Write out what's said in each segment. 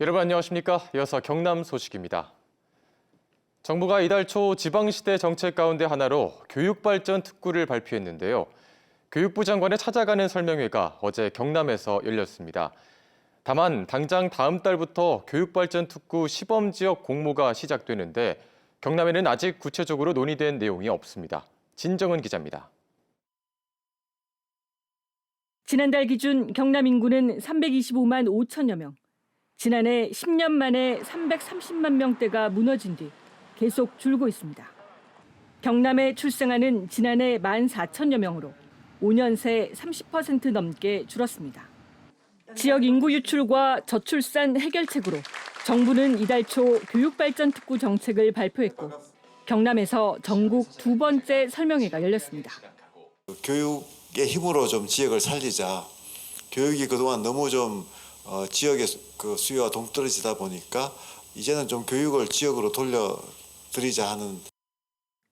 여러분 안녕하십니까? 이어서 경남 소식입니다. 정부가 이달 초 지방시대 정책 가운데 하나로 교육발전 특구를 발표했는데요. 교육부 장관을 찾아가는 설명회가 어제 경남에서 열렸습니다. 다만 당장 다음 달부터 교육발전 특구 시범지역 공모가 시작되는데 경남에는 아직 구체적으로 논의된 내용이 없습니다. 진정은 기자입니다. 지난달 기준 경남 인구는 325만 5천여 명. 지난해 10년 만에 330만 명대가 무너진 뒤 계속 줄고 있습니다. 경남의 출생아는 지난해 14,000여 명으로 5년 새 30% 넘게 줄었습니다. 지역 인구 유출과 저출산 해결책으로 정부는 이달 초 교육발전 특구 정책을 발표했고 경남에서 전국 두 번째 설명회가 열렸습니다. 교육의 힘으로 좀 지역을 살리자. 교육이 그동안 너무 좀 지역의 그 수요와 동떨어지다 보니까 이제는 좀 교육을 지역으로 돌려드리자 하는.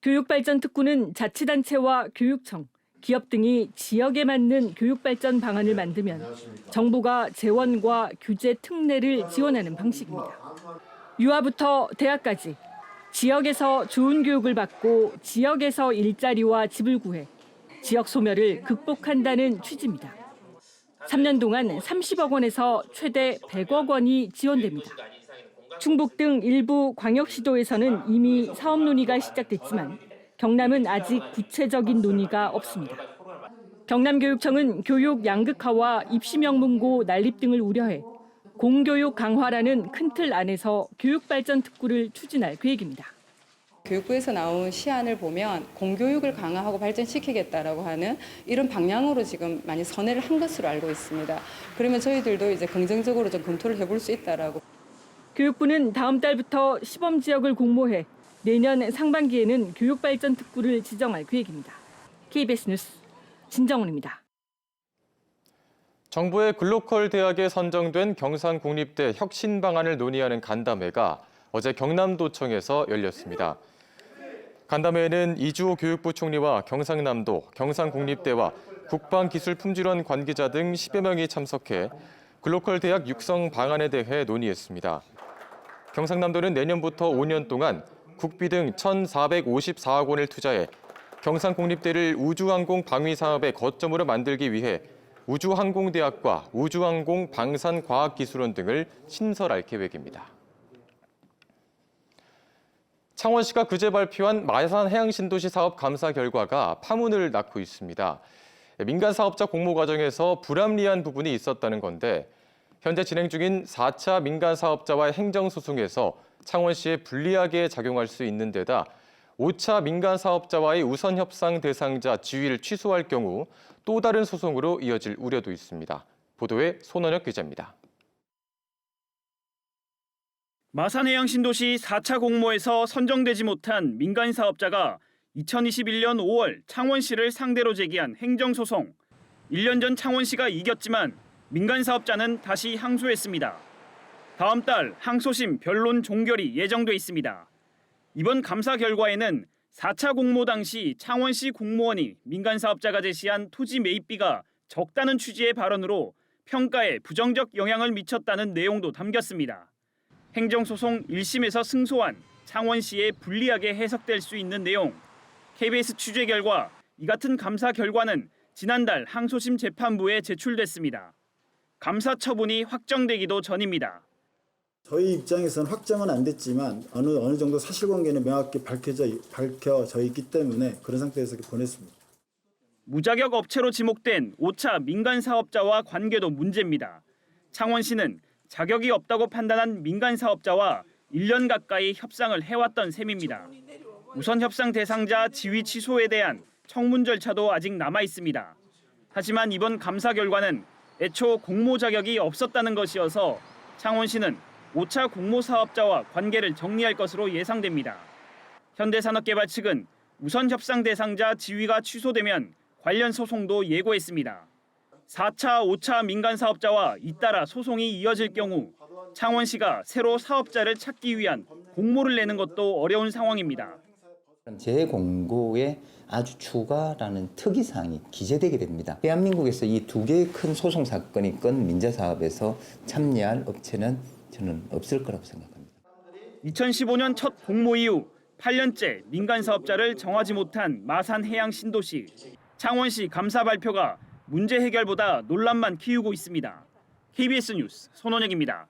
교육발전 특구는 자치단체와 교육청, 기업 등이 지역에 맞는 교육발전 방안을 만들면 정부가 재원과 규제 특례를 지원하는 방식입니다. 유아부터 대학까지 지역에서 좋은 교육을 받고 지역에서 일자리와 집을 구해 지역 소멸을 극복한다는 취지입니다. 3년 동안 30억 원에서 최대 100억 원이 지원됩니다. 충북 등 일부 광역시도에서는 이미 사업 논의가 시작됐지만 경남은 아직 구체적인 논의가 없습니다. 경남교육청은 교육 양극화와 입시 명문고 난립 등을 우려해 공교육 강화라는 큰 틀 안에서 교육발전 특구를 추진할 계획입니다. 교육부에서 나온 시안을 보면 공교육을 강화하고 발전시키겠다라고 하는 이런 방향으로 지금 많이 선회를 한 것으로 알고 있습니다. 그러면 저희들도 이제 긍정적으로 좀 검토를 해볼 수 있다라고. 교육부는 다음 달부터 시범 지역을 공모해 내년 상반기에는 교육발전 특구를 지정할 계획입니다. KBS 뉴스 진정훈입니다. 정부의 글로컬 대학에 선정된 경상국립대 혁신 방안을 논의하는 간담회가 어제 경남도청에서 열렸습니다. 간담회에는 이주호 교육부 총리와 경상남도, 경상국립대와 국방기술품질원 관계자 등 10여 명이 참석해 글로컬 대학 육성 방안에 대해 논의했습니다. 경상남도는 내년부터 5년 동안 국비 등 1,454억 원을 투자해 경상국립대를 우주항공 방위 사업의 거점으로 만들기 위해 우주항공대학과 우주항공 방산과학기술원 등을 신설할 계획입니다. 창원시가 그제 발표한 마산해양신도시 사업 감사 결과가 파문을 낳고 있습니다. 민간 사업자 공모 과정에서 불합리한 부분이 있었다는 건데 현재 진행 중인 4차 민간 사업자와의 행정소송에서 창원시에 불리하게 작용할 수 있는 데다 5차 민간 사업자와의 우선 협상 대상자 지위를 취소할 경우 또 다른 소송으로 이어질 우려도 있습니다. 보도에 손원혁 기자입니다. 마산해양신도시 4차 공모에서 선정되지 못한 민간 사업자가 2021년 5월 창원시를 상대로 제기한 행정소송. 1년 전 창원시가 이겼지만 민간 사업자는 다시 항소했습니다. 다음 달 항소심 변론 종결이 예정돼 있습니다. 이번 감사 결과에는 4차 공모 당시 창원시 공무원이 민간 사업자가 제시한 토지 매입비가 적다는 취지의 발언으로 평가에 부정적 영향을 미쳤다는 내용도 담겼습니다. 행정소송 1심에서 승소한 창원시에 불리하게 해석될 수 있는 내용. KBS 취재 결과 이 같은 감사 결과는 지난달 항소심 재판부에 제출됐습니다. 감사 처분이 확정되기도 전입니다. 저희 입장에서는 확정은 안 됐지만 어느 정도 사실관계는 명확히 밝혀져 있기 때문에 그런 상태에서 보냈습니다. 무자격 업체로 지목된 5차 민간 사업자와 관계도 문제입니다. 창원시는 자격이 없다고 판단한 민간 사업자와 1년 가까이 협상을 해왔던 셈입니다. 우선 협상 대상자 지위 취소에 대한 청문 절차도 아직 남아 있습니다. 하지만 이번 감사 결과는 애초 공모 자격이 없었다는 것이어서 창원시는 5차 공모 사업자와 관계를 정리할 것으로 예상됩니다. 현대산업개발 측은 우선 협상 대상자 지위가 취소되면 관련 소송도 예고했습니다. 4차, 5차 민간 사업자와 잇따라 소송이 이어질 경우 창원시가 새로 사업자를 찾기 위한 공모를 내는 것도 어려운 상황입니다. 재공고에 아주 추가라는 특이사항이 기재되게 됩니다. 대한민국에서 이 두 개의 큰 소송 사건이 건 민자사업에서 참여할 업체는 저는 없을 거라고 생각합니다. 2015년 첫 공모 이후 8년째 민간 사업자를 정하지 못한 마산해양신도시. 창원시 감사 발표가 문제 해결보다 논란만 키우고 있습니다. KBS 뉴스 손원혁입니다.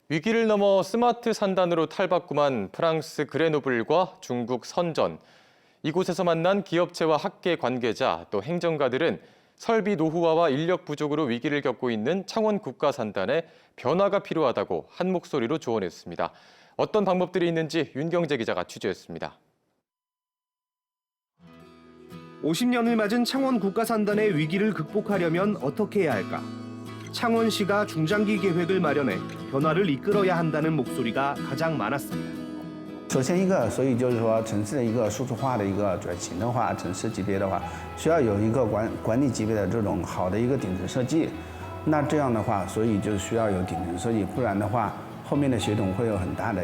위기를 넘어 스마트 산단으로 탈바꿈한 프랑스 그레노블과 중국 선전. 이곳에서 만난 기업체와 학계 관계자 또 행정가들은 설비 노후화와 인력 부족으로 위기를 겪고 있는 창원 국가산단에 변화가 필요하다고 한 목소리로 조언했습니다. 어떤 방법들이 있는지 윤경재 기자가 취재했습니다. 50년을 맞은 창원 국가산단의 위기를 극복하려면 어떻게 해야 할까? 창원시가 중장기 계획을 마련해 변화를 이끌어야 한다는 목소리가 가장 많았습니다. 首先一个，所以就是说城市的一个数字化的一个转型的话，城市级别的话，需要有一个管理级别的这种好的一个顶层设计。那这样的话，所以就需要有顶层设计，不然的话，后面的协同会有很大的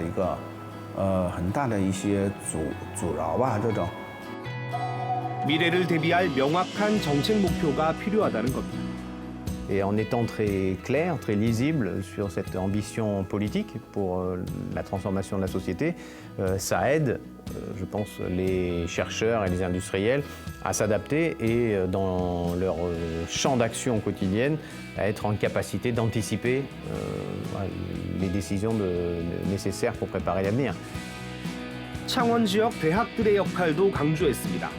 一些阻挠吧，这种。 미래를 대비할 명확한 정책 목표가 필요하다는 겁니다. Et en étant très clair, très lisible sur cette ambition politique pour la transformation de la société, ça aide, je pense, les chercheurs et les industriels à s'adapter et dans leur champ d'action quotidienne à être en capacité d'anticiper les décisions nécessaires pour préparer l'avenir. 창원 지역 대학들의 역할도 강조했습니다.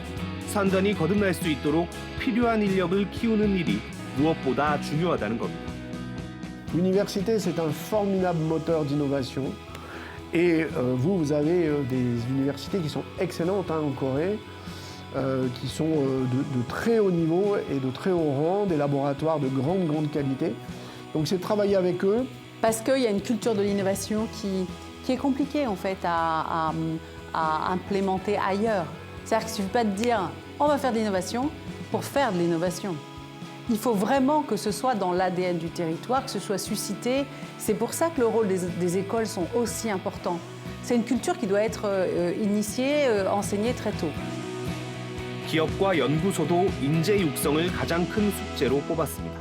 산단이 거듭날 수 있도록 필요한 인력을 키우는 일이 무엇보다 중요하다는 겁니다. L'université, c'est un formidable moteur d'innovation. Et vous avez des universités qui sont excellentes en Corée, qui sont de très haut niveau et de très haut rang, des laboratoires de grande qualité. Donc c'est de travailler avec eux. Parce qu'il y a une culture de l'innovation qui est compliquée en fait à implémenter ailleurs. C'est-à-dire qu'il ne suffit pas de dire on va faire de l'innovation pour faire de l'innovation. Il faut vraiment que ce soit dans l'ADN du territoire, que ce soit suscité. C'est pour ça que le rôle des écoles sont aussi importants. C'est une culture qui doit être initiée, enseignée très tôt. 기업과 연구소도 인재 육성을 가장 큰 숙제로 꼽았습니다.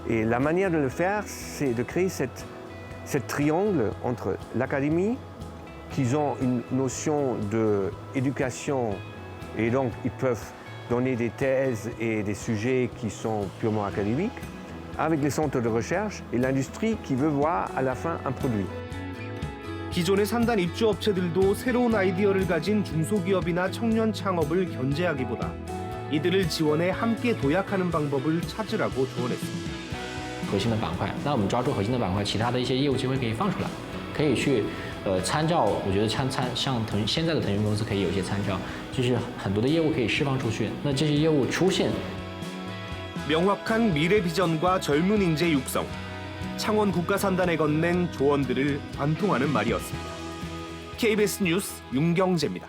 Et la manière de le faire, c'est de créer ce triangle entre l'académie, qu'ils ont une notion d'éducation et donc ils peuvent donner des thèses et des sujets qui sont purement académiques, avec les centres de recherche et l'industrie qui veut voir à la fin un produit. 기존의 산단 입주업체들도 새로운 아이디어를 가진 중소기업이나 청년 창업을 견제하기보다 이들을 지원해 함께 도약하는 방법을 찾으라고 조언했습니다. 核心的板块，那我们抓住核心的板块，其他的一些业务机会可以放出来，可以去参照。我觉得像现在的腾讯公司可以有一些参照，就是很多的业务可以释放出去。那这些业务出现， 명확한 미래 비전과 젊은 인재 육성, 창원 국가산단에 건넨 조언들을 관통하는 말이었습니다. KBS 뉴스 윤경재입니다.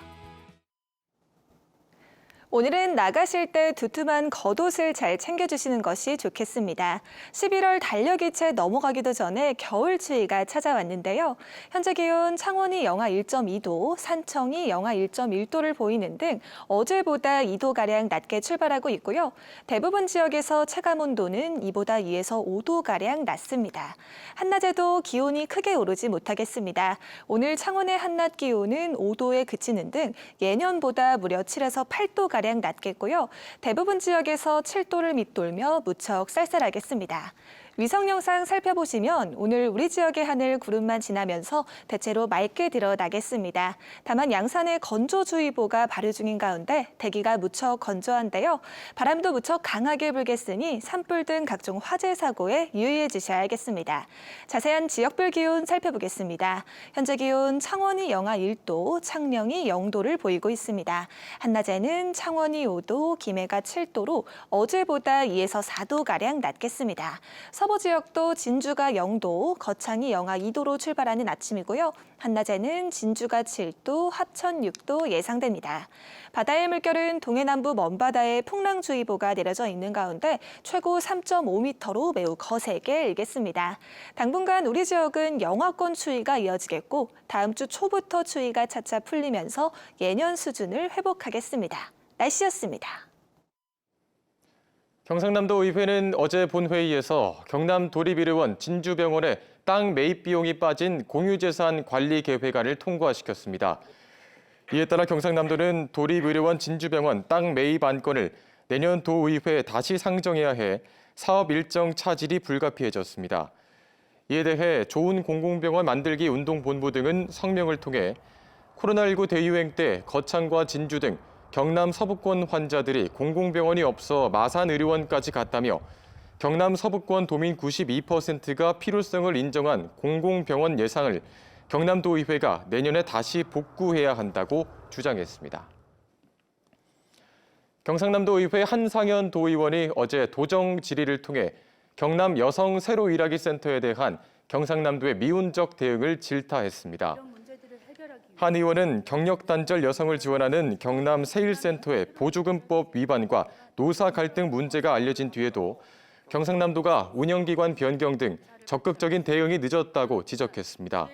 오늘은 나가실 때 두툼한 겉옷을 잘 챙겨주시는 것이 좋겠습니다. 11월 달력이채 넘어가기도 전에 겨울 추위가 찾아왔는데요. 현재 기온 창원이 영하 1.2도, 산청이 영하 1.1도를 보이는 등 어제보다 2도가량 낮게 출발하고 있고요. 대부분 지역에서 체감온도는 이보다 2에서 5도가량 낮습니다. 한낮에도 기온이 크게 오르지 못하겠습니다. 오늘 창원의 한낮 기온은 5도에 그치는 등 예년보다 무려 7에서 8도가량 낮겠고요. 대부분 지역에서 7도를 밑돌며 무척 쌀쌀하겠습니다. 위성 영상 살펴보시면 오늘 우리 지역의 하늘 구름만 지나면서 대체로 맑게 드러나겠습니다. 다만 양산에 건조주의보가 발효 중인 가운데 대기가 무척 건조한데요. 바람도 무척 강하게 불겠으니 산불 등 각종 화재 사고에 유의해 주셔야겠습니다. 자세한 지역별 기온 살펴보겠습니다. 현재 기온 창원이 영하 1도, 창녕이 0도를 보이고 있습니다. 한낮에는 창원이 5도, 김해가 7도로 어제보다 2에서 4도가량 낮겠습니다. 서부 지역도 진주가 0도, 거창이 영하 2도로 출발하는 아침이고요. 한낮에는 진주가 7도, 합천 6도 예상됩니다. 바다의 물결은 동해남부 먼바다에 풍랑주의보가 내려져 있는 가운데 최고 3.5m로 매우 거세게 일겠습니다. 당분간 우리 지역은 영하권 추위가 이어지겠고 다음 주 초부터 추위가 차차 풀리면서 예년 수준을 회복하겠습니다. 날씨였습니다. 경상남도 의회는 어제 본회의에서 경남 도립의료원 진주병원의 땅 매입 비용이 빠진 공유재산 관리 계획안을 통과시켰습니다. 이에 따라 경상남도는 도립의료원 진주병원 땅 매입 안건을 내년 도의회에 다시 상정해야 해 사업 일정 차질이 불가피해졌습니다. 이에 대해 좋은 공공병원 만들기 운동본부 등은 성명을 통해 코로나19 대유행 때 거창과 진주 등 경남 서부권 환자들이 공공병원이 없어 마산의료원까지 갔다며 경남 서부권 도민 92%가 필요성을 인정한 공공병원 예상을 경남도의회가 내년에 다시 복구해야 한다고 주장했습니다. 경상남도 의회 한상현 도의원이 어제 도정 질의를 통해 경남 여성 새로 일하기 센터에 대한 경상남도의 미온적 대응을 질타했습니다. 한 의원은 경력 단절 여성을 지원하는 경남 세일센터의 보조금법 위반과 노사 갈등 문제가 알려진 뒤에도 경상남도가 운영기관 변경 등 적극적인 대응이 늦었다고 지적했습니다.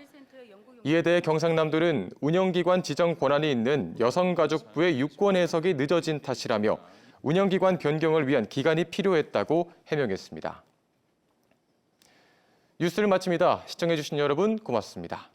이에 대해 경상남도는 운영기관 지정 권한이 있는 여성가족부의 유권 해석이 늦어진 탓이라며 운영기관 변경을 위한 기간이 필요했다고 해명했습니다. 뉴스를 마칩니다. 시청해주신 여러분 고맙습니다.